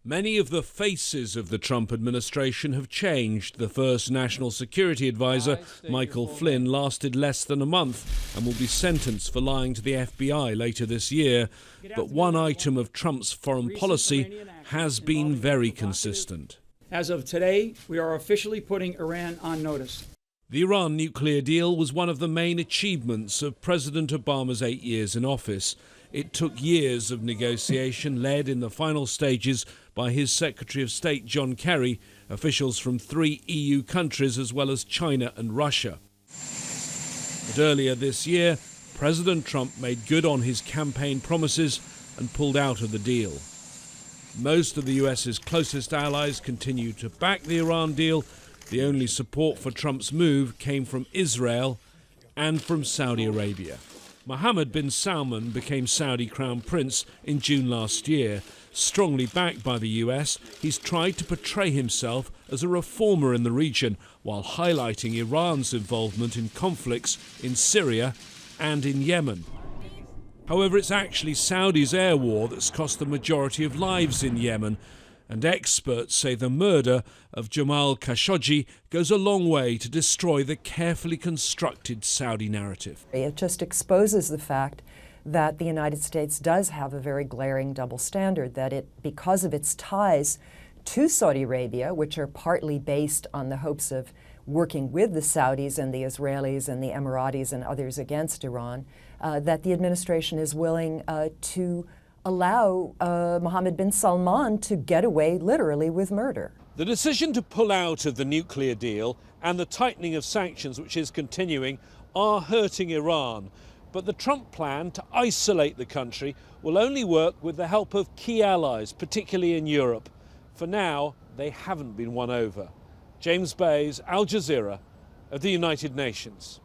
Many of the faces of the Trump administration have changed. The first National Security Advisor, Michael Flynn, lasted less than a month and will be sentenced for lying to the FBI later this year. But one item of Trump's foreign policy has been very consistent. As of today, we are officially putting Iran on notice. The Iran nuclear deal was one of the main achievements of President Obama's 8 years in office. It took years of negotiation, led in the final stages by his Secretary of State, John Kerry, officials from 3 EU countries as well as China and Russia. But earlier this year, President Trump made good on his campaign promises and pulled out of the deal. Most of the US's closest allies continue to back the Iran deal. The only support for Trump's move came from Israel and from Saudi Arabia. Mohammed bin Salman became Saudi Crown Prince in June last year. Strongly backed by the US, he's tried to portray himself as a reformer in the region while highlighting Iran's involvement in conflicts in Syria and in Yemen. However, it's actually Saudi's air war that's cost the majority of lives in Yemen, and experts say the murder of Jamal Khashoggi goes a long way to destroy the carefully constructed Saudi narrative. It just exposes the fact that the United States does have a very glaring double standard, that it, because of its ties to Saudi Arabia, which are partly based on the hopes of working with the Saudis and the Israelis and the Emiratis and others against Iran, that the administration is willing to allow Mohammed bin Salman to get away literally with murder. The decision to pull out of the nuclear deal and the tightening of sanctions, which is continuing, are hurting Iran. But the Trump plan to isolate the country will only work with the help of key allies, particularly in Europe. For now, they haven't been won over. James Bays, Al Jazeera of the United Nations.